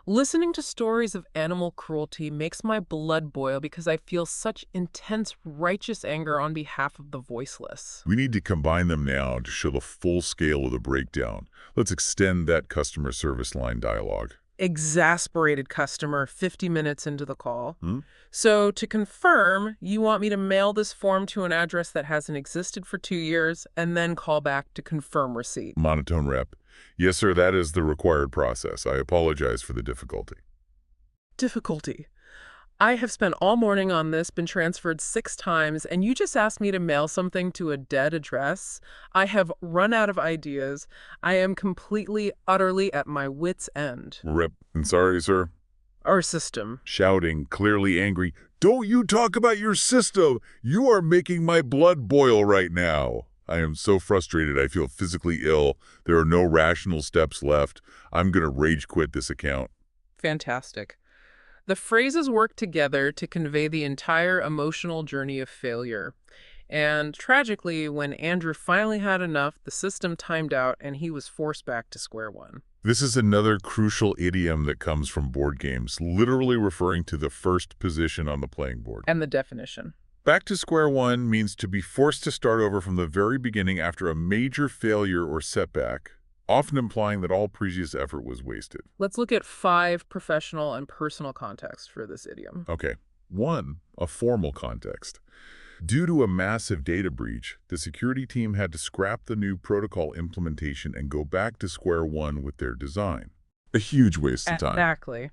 Listening to stories of animal cruelty makes my blood boil because I feel such intense, righteous anger on behalf of the voiceless. We need to combine them now to show the full scale of the breakdown. Let's extend that customer service line dialogue. Exasperated customer 50 minutes into the call. Hmm? So to confirm, you want me to mail this form to an address that hasn't existed for 2 years and then call back to confirm receipt. Monotone rep. Yes, sir, that is the required process. I apologize for the difficulty. Difficulty. I have spent all morning on this, been transferred 6 times, and you just asked me to mail something to a dead address? I have run out of ideas. I am completely, utterly at my wit's end. Rep. And sorry, sir. Our system. Shouting, clearly angry. Don't you talk about your system! You are making my blood boil right now. I am so frustrated I feel physically ill. There are no rational steps left. I'm gonna rage quit this account. Fantastic. The phrases work together to convey the entire emotional journey of failure. And tragically, when Andrew finally had enough, the system timed out and he was forced back to square one. This is another crucial idiom that comes from board games, literally referring to the first position on the playing board. And the definition. Back to square one means to be forced to start over from the very beginning after a major failure or setback, often implying that all previous effort was wasted. Let's look at 5 professional and personal contexts for this idiom. Okay. 1. A formal context. Due to a massive data breach, the security team had to scrap the new protocol implementation and go back to square one with their design. A huge waste of time. Exactly.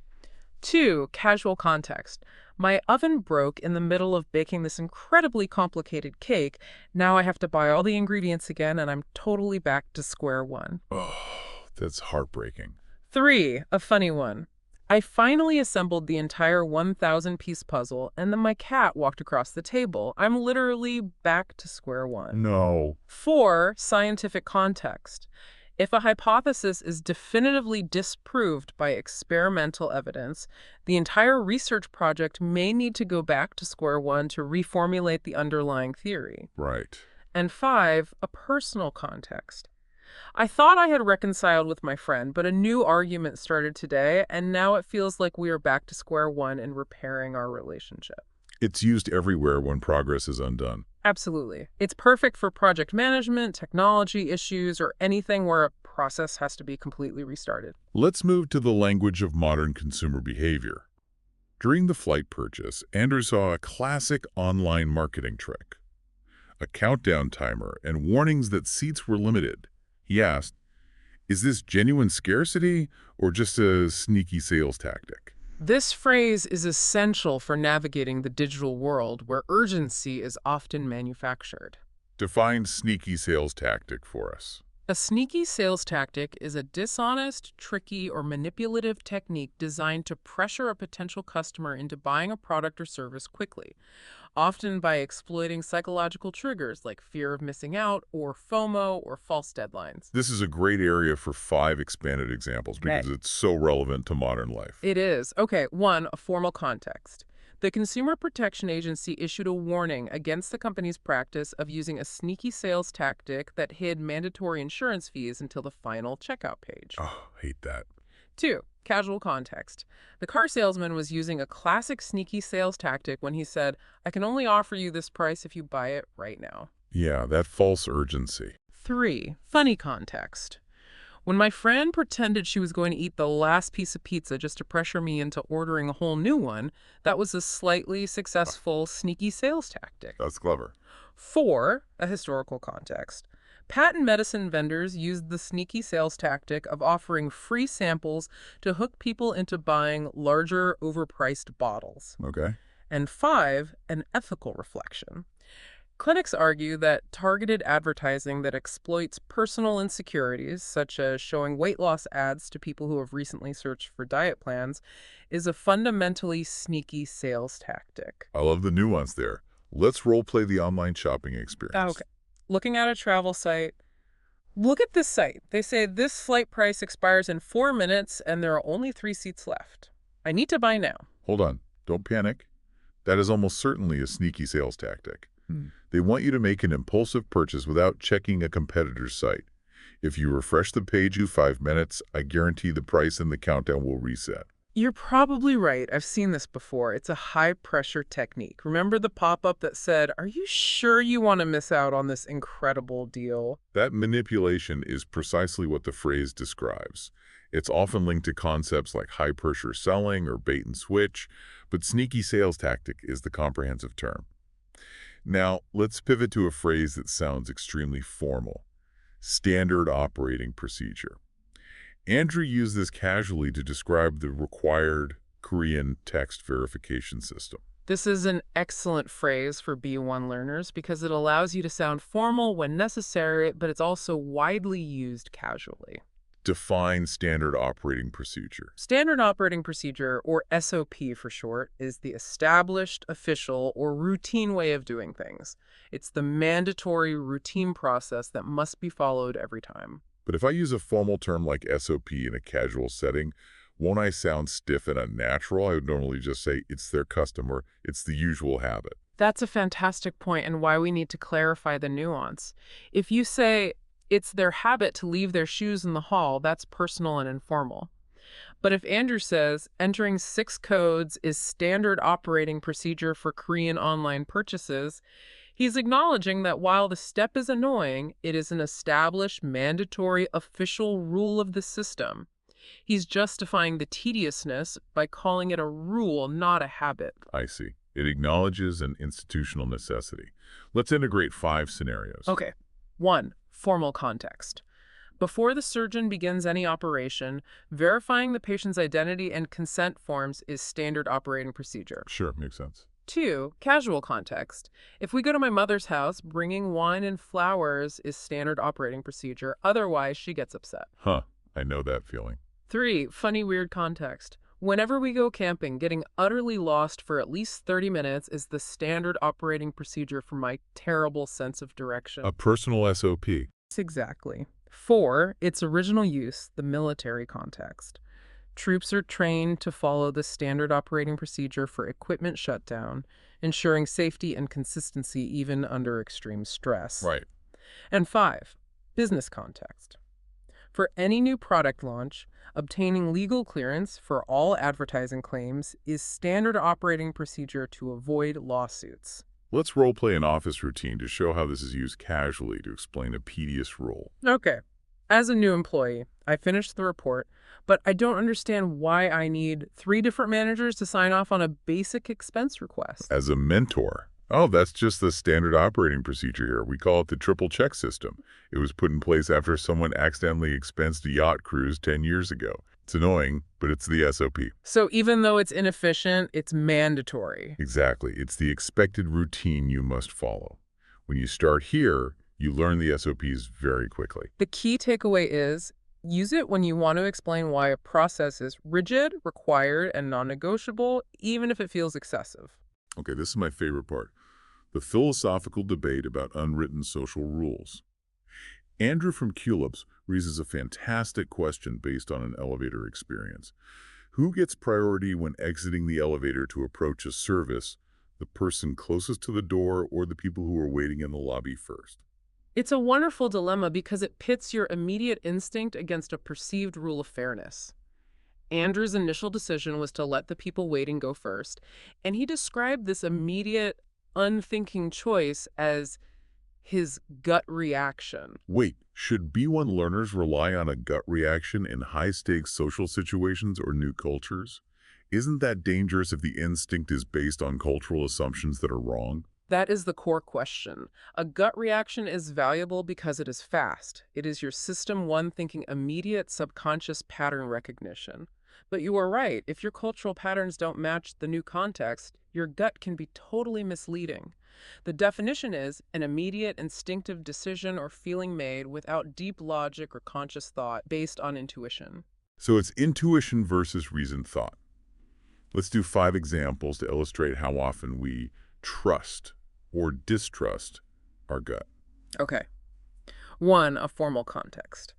2. Casual context. My oven broke in the middle of baking this incredibly complicated cake. Now I have to buy all the ingredients again, and I'm totally back to square one. Oh, that's heartbreaking. 3. A funny one. I finally assembled the entire 1,000-piece puzzle, and then my cat walked across the table. I'm literally back to square one. No. 4. Scientific context. If a hypothesis is definitively disproved by experimental evidence, the entire research project may need to go back to square one to reformulate the underlying theory. Right. And 5. A personal context. I thought I had reconciled with my friend, but a new argument started today, and now it feels like we are back to square one in repairing our relationship. It's used everywhere when progress is undone. Absolutely. It's perfect for project management, technology issues, or anything where a process has to be completely restarted. Let's move to the language of modern consumer behavior. During the flight purchase, Andrew saw a classic online marketing trick. A countdown timer and warnings that seats were limited. He asked, is this genuine scarcity or just a sneaky sales tactic? This phrase is essential for navigating the digital world where urgency is often manufactured. Define sneaky sales tactic for us. A sneaky sales tactic is a dishonest, tricky, or manipulative technique designed to pressure a potential customer into buying a product or service quickly, often by exploiting psychological triggers like fear of missing out or FOMO or false deadlines. This is a great area for 5 expanded examples because it's so relevant to modern life. It is. Okay, 1. A formal context. The Consumer Protection Agency issued a warning against the company's practice of using a sneaky sales tactic that hid mandatory insurance fees until the final checkout page. Oh, hate that. 2. Casual context. The car salesman was using a classic sneaky sales tactic when he said, I can only offer you this price if you buy it right now. Yeah, that false urgency. 3. Funny context. When my friend pretended she was going to eat the last piece of pizza just to pressure me into ordering a whole new one, that was a slightly successful sneaky sales tactic. That's clever. 4. A historical context. Patent medicine vendors used the sneaky sales tactic of offering free samples to hook people into buying larger, overpriced bottles. Okay. And 5, an ethical reflection. Clinics argue that targeted advertising that exploits personal insecurities, such as showing weight loss ads to people who have recently searched for diet plans, is a fundamentally sneaky sales tactic. I love the nuance there. Let's role-play the online shopping experience. Okay. Looking at a travel site, look at this site. They say this flight price expires in 4 minutes and there are only 3 seats left. I need to buy now. Hold on. Don't panic. That is almost certainly a sneaky sales tactic. Hmm. They want you to make an impulsive purchase without checking a competitor's site. If you refresh the page in 5 minutes, I guarantee the price and the countdown will reset. You're probably right. I've seen this before. It's a high-pressure technique. Remember the pop-up that said, "Are you sure you want to miss out on this incredible deal?" That manipulation is precisely what the phrase describes. It's often linked to concepts like high-pressure selling or bait and switch, but sneaky sales tactic is the comprehensive term. Now, let's pivot to a phrase that sounds extremely formal: standard operating procedure. Andrew used this casually to describe the required Korean text verification system. This is an excellent phrase for B1 learners because it allows you to sound formal when necessary, but it's also widely used casually. Define standard operating procedure. Standard operating procedure, or SOP for short, is the established, official, or routine way of doing things. It's the mandatory routine process that must be followed every time. But if I use a formal term like SOP in a casual setting, won't I sound stiff and unnatural? I would normally just say it's their custom or it's the usual habit. That's a fantastic point and why we need to clarify the nuance. If you say it's their habit to leave their shoes in the hall, that's personal and informal. But if Andrew says entering 6 codes is standard operating procedure for Korean online purchases, he's acknowledging that while the step is annoying, it is an established, mandatory, official rule of the system. He's justifying the tediousness by calling it a rule, not a habit. I see. It acknowledges an institutional necessity. Let's integrate 5 scenarios. Okay. 1. Formal context. Before the surgeon begins any operation, verifying the patient's identity and consent forms is standard operating procedure. Sure, makes sense. 2. Casual context. If we go to my mother's house, bringing wine and flowers is standard operating procedure. Otherwise, she gets upset. Huh, I know that feeling. 3. Funny, weird context. Whenever we go camping, getting utterly lost for at least 30 minutes is the standard operating procedure for my terrible sense of direction. A personal SOP. Exactly. 4. Its original use, the military context. Troops are trained to follow the standard operating procedure for equipment shutdown, ensuring safety and consistency even under extreme stress. Right. And 5. Business context. For any new product launch, obtaining legal clearance for all advertising claims is standard operating procedure to avoid lawsuits. Let's role-play an office routine to show how this is used casually to explain a tedious rule. Okay. As a new employee, I finished the report, but I don't understand why I need 3 different managers to sign off on a basic expense request. As a mentor, oh, that's just the standard operating procedure here. We call it the triple check system. It was put in place after someone accidentally expensed a yacht cruise 10 years ago. It's annoying, but it's the SOP. So even though it's inefficient, it's mandatory. Exactly. It's the expected routine you must follow. When you start here, you learn the SOPs very quickly. The key takeaway is, use it when you want to explain why a process is rigid, required, and non-negotiable, even if it feels excessive. Okay, this is my favorite part. The philosophical debate about unwritten social rules. Andrew from Culips raises a fantastic question based on an elevator experience. Who gets priority when exiting the elevator to approach a service, the person closest to the door or the people who are waiting in the lobby first? It's a wonderful dilemma because it pits your immediate instinct against a perceived rule of fairness. Andrew's initial decision was to let the people waiting go first, and he described this immediate, unthinking choice as his gut reaction. Wait, should B1 learners rely on a gut reaction in high-stakes social situations or new cultures? Isn't that dangerous if the instinct is based on cultural assumptions that are wrong? That is the core question. A gut reaction is valuable because it is fast. It is your system one thinking immediate subconscious pattern recognition. But you are right, if your cultural patterns don't match the new context, your gut can be totally misleading. The definition is an immediate instinctive decision or feeling made without deep logic or conscious thought based on intuition. So it's intuition versus reasoned thought. Let's do 5 examples to illustrate how often we trust or distrust our gut. Okay. 1. A formal context.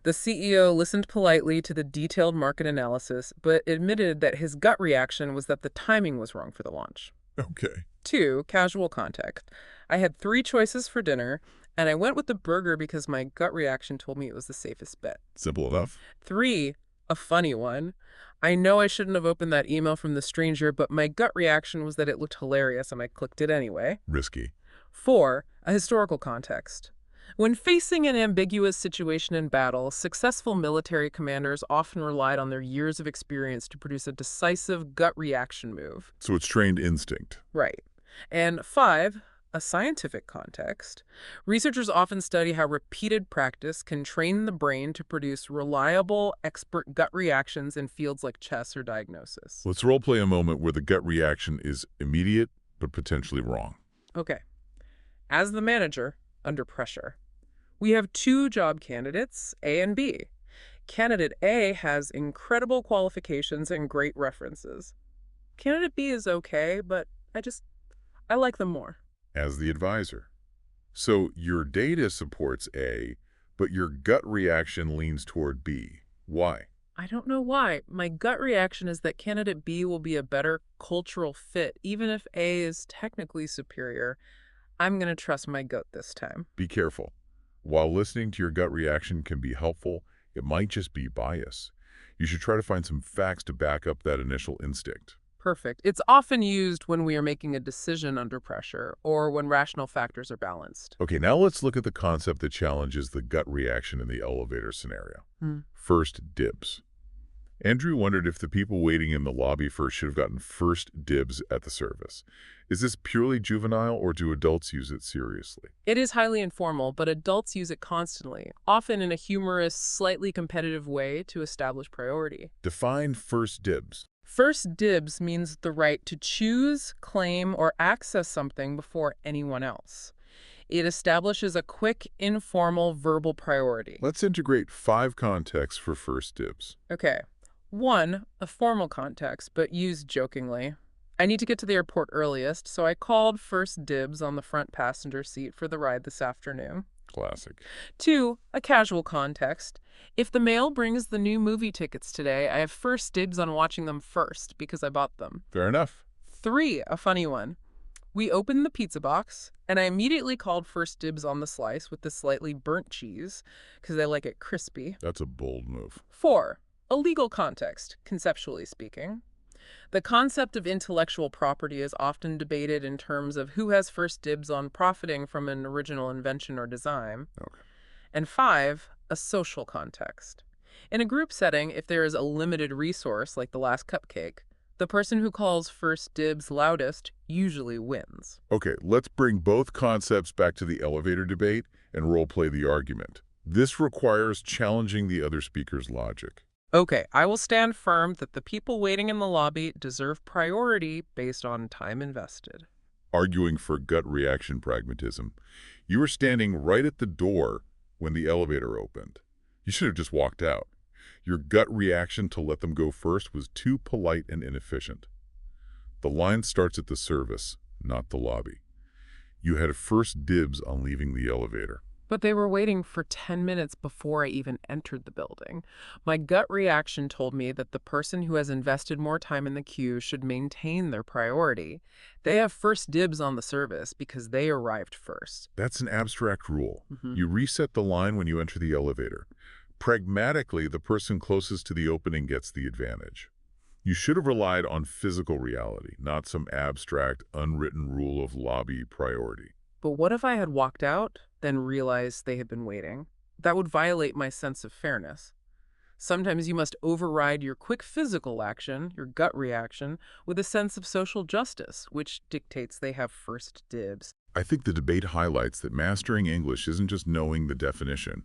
The CEO listened politely to the detailed market analysis, but admitted that his gut reaction was that the timing was wrong for the launch. Okay. 2. Casual context. I had 3 choices for dinner, and I went with the burger because my gut reaction told me it was the safest bet. Simple enough. 3. A funny one. I know I shouldn't have opened that email from the stranger, but my gut reaction was that it looked hilarious and I clicked it anyway. Risky. 4. A historical context. When facing an ambiguous situation in battle, successful military commanders often relied on their years of experience to produce a decisive gut reaction move. So it's trained instinct. Right. And 5, a scientific context. Researchers often study how repeated practice can train the brain to produce reliable, expert gut reactions in fields like chess or diagnosis. Let's role play a moment where the gut reaction is immediate but potentially wrong. Okay. As the manager, under pressure, we have 2 job candidates, A and B. Candidate A has incredible qualifications and great references. Candidate B is okay, but I like them more. As the advisor. So your data supports A, but your gut reaction leans toward B. Why? I don't know why. My gut reaction is that candidate B will be a better cultural fit, even if A is technically superior. I'm going to trust my gut this time. Be careful. While listening to your gut reaction can be helpful, it might just be bias. You should try to find some facts to back up that initial instinct. Perfect. It's often used when we are making a decision under pressure or when rational factors are balanced. Okay, now let's look at the concept that challenges the gut reaction in the elevator scenario. First dibs. Andrew wondered if the people waiting in the lobby first should have gotten first dibs at the service. Is this purely juvenile, or do adults use it seriously? It is highly informal, but adults use it constantly, often in a humorous, slightly competitive way to establish priority. Define first dibs. First dibs means the right to choose, claim, or access something before anyone else. It establishes a quick, informal, verbal priority. Let's integrate 5 contexts for first dibs. Okay. 1, a formal context, but used jokingly. I need to get to the airport earliest, so I called first dibs on the front passenger seat for the ride this afternoon. Classic. 2, a casual context. If the mail brings the new movie tickets today, I have first dibs on watching them first because I bought them. Fair enough. 3, a funny one. We opened the pizza box, and I immediately called first dibs on the slice with the slightly burnt cheese because I like it crispy. That's a bold move. 4, a legal context, conceptually speaking. The concept of intellectual property is often debated in terms of who has first dibs on profiting from an original invention or design. Okay. And 5, a social context. In a group setting, if there is a limited resource like the last cupcake, the person who calls first dibs loudest usually wins. Okay, let's bring both concepts back to the elevator debate and role-play the argument. This requires challenging the other speaker's logic. Okay, I will stand firm that the people waiting in the lobby deserve priority based on time invested. Arguing for gut reaction pragmatism. You were standing right at the door when the elevator opened. You should have just walked out. Your gut reaction to let them go first was too polite and inefficient. The line starts at the service, not the lobby. You had first dibs on leaving the elevator. But they were waiting for 10 minutes before I even entered the building. My gut reaction told me that the person who has invested more time in the queue should maintain their priority. They have first dibs on the service because they arrived first. That's an abstract rule. You reset the line when you enter the elevator. Pragmatically, the person closest to the opening gets the advantage. You should have relied on physical reality, not some abstract, unwritten rule of lobby priority. But what if I had walked out, then realized they had been waiting? That would violate my sense of fairness. Sometimes you must override your quick physical action, your gut reaction, with a sense of social justice, which dictates they have first dibs. I think the debate highlights that mastering English isn't just knowing the definition,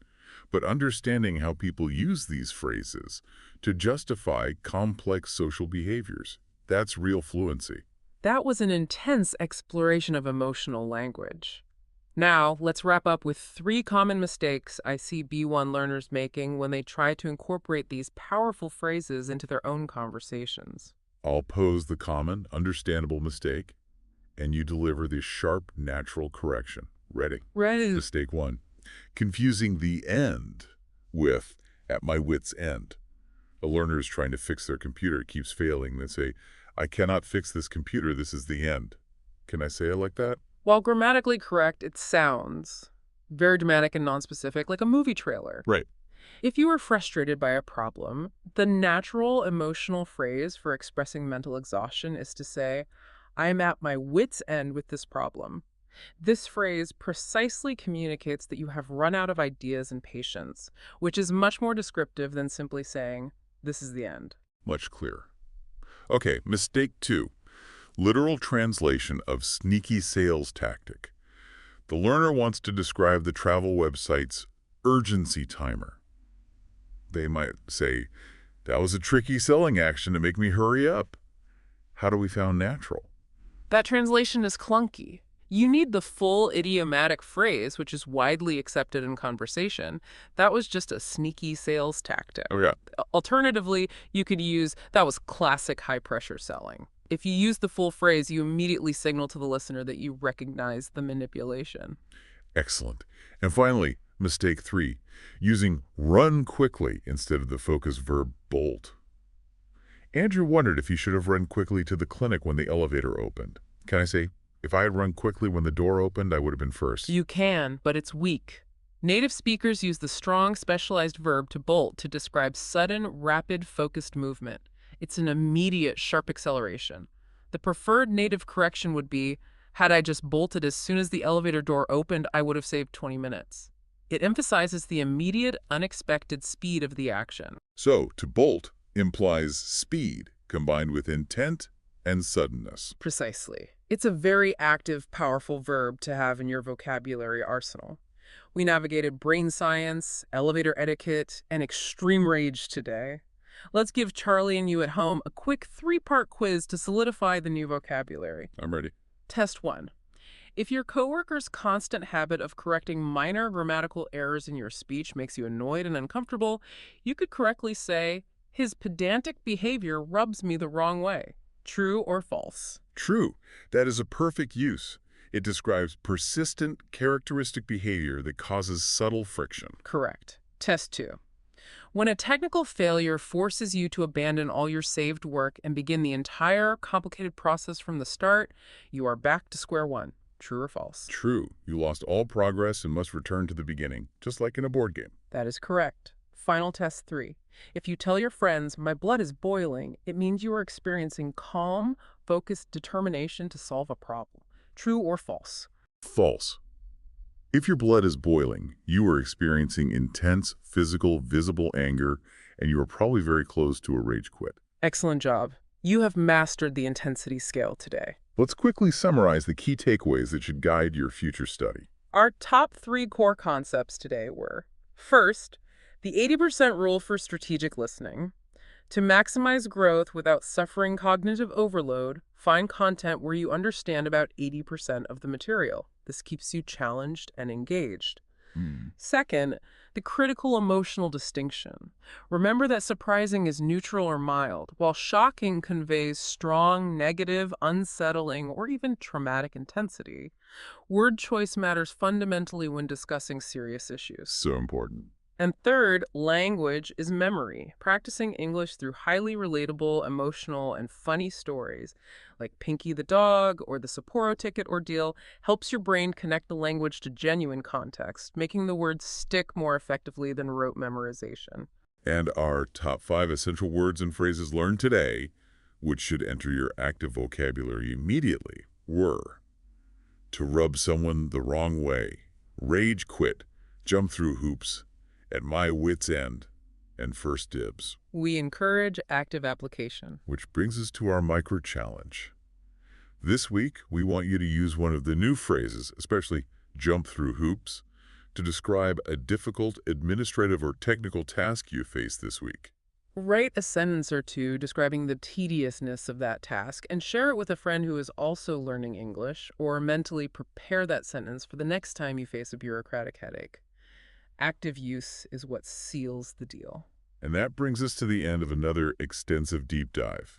but understanding how people use these phrases to justify complex social behaviors. That's real fluency. That was an intense exploration of emotional language. Now, let's wrap up with 3 common mistakes I see B1 learners making when they try to incorporate these powerful phrases into their own conversations. I'll pose the common, understandable mistake, and you deliver the sharp, natural correction. Ready? Right. Mistake 1. Confusing the end with at my wit's end. A learner is trying to fix their computer, keeps failing. They say, I cannot fix this computer, this is the end. Can I say it like that? While grammatically correct, it sounds very dramatic and nonspecific, like a movie trailer. Right. If you are frustrated by a problem, the natural emotional phrase for expressing mental exhaustion is to say, I am at my wit's end with this problem. This phrase precisely communicates that you have run out of ideas and patience, which is much more descriptive than simply saying, this is the end. Much clearer. Okay, mistake 2. Literal translation of sneaky sales tactic. The learner wants to describe the travel website's urgency timer. They might say, that was a tricky selling action to make me hurry up. How do we sound natural? That translation is clunky. You need the full idiomatic phrase, which is widely accepted in conversation. That was just a sneaky sales tactic. Oh, yeah. Alternatively, you could use, that was classic high-pressure selling. If you use the full phrase, you immediately signal to the listener that you recognize the manipulation. Excellent. And finally, mistake 3. Using run quickly instead of the focus verb bolt. Andrew wondered if he should have run quickly to the clinic when the elevator opened. Can I say, if I had run quickly when the door opened, I would have been first? You can, but it's weak. Native speakers use the strong, specialized verb to bolt to describe sudden, rapid, focused movement. It's an immediate, sharp acceleration. The preferred native correction would be, had I just bolted as soon as the elevator door opened, I would have saved 20 minutes. It emphasizes the immediate, unexpected speed of the action. So, to bolt implies speed combined with intent and suddenness. Precisely. It's a very active, powerful verb to have in your vocabulary arsenal. We navigated brain science, elevator etiquette, and extreme rage today. Let's give Charlie and you at home a quick 3-part quiz to solidify the new vocabulary. I'm ready. Test 1. If your coworker's constant habit of correcting minor grammatical errors in your speech makes you annoyed and uncomfortable, you could correctly say, his pedantic behavior rubs me the wrong way. True or false? True. That is a perfect use. It describes persistent, characteristic behavior that causes subtle friction. Correct. Test 2. When a technical failure forces you to abandon all your saved work and begin the entire complicated process from the start, you are back to square one. True or false? True. You lost all progress and must return to the beginning, just like in a board game. That is correct. Final test 3. If you tell your friends, my blood is boiling, it means you are experiencing calm, focused determination to solve a problem. True or false? False. If your blood is boiling, you are experiencing intense, physical, visible anger, and you are probably very close to a rage quit. Excellent job. You have mastered the intensity scale today. Let's quickly summarize the key takeaways that should guide your future study. Our top 3 core concepts today were, first, the 80% rule for strategic listening. To maximize growth without suffering cognitive overload, find content where you understand about 80% of the material. This keeps you challenged and engaged. Second, the critical emotional distinction. Remember that surprising is neutral or mild, while shocking conveys strong, negative, unsettling, or even traumatic intensity. Word choice matters fundamentally when discussing serious issues. So important. And third, language is memory. Practicing English through highly relatable, emotional, and funny stories, like Pinky the dog or the Sapporo ticket ordeal, helps your brain connect the language to genuine context, making the words stick more effectively than rote memorization. And our top 5 essential words and phrases learned today, which should enter your active vocabulary immediately, were to rub someone the wrong way, rage quit, jump through hoops, at my wit's end, and first dibs. We encourage active application. Which brings us to our micro challenge. This week, we want you to use one of the new phrases, especially jump through hoops, to describe a difficult administrative or technical task you face this week. Write a sentence or two describing the tediousness of that task and share it with a friend who is also learning English, or mentally prepare that sentence for the next time you face a bureaucratic headache. Active use is what seals the deal. And that brings us to the end of another extensive deep dive.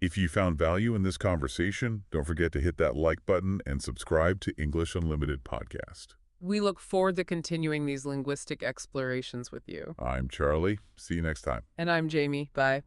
If you found value in this conversation, don't forget to hit that like button and subscribe to English Unlimited podcast. We look forward to continuing these linguistic explorations with you. I'm Charlie. See you next time. And I'm Jamie. Bye.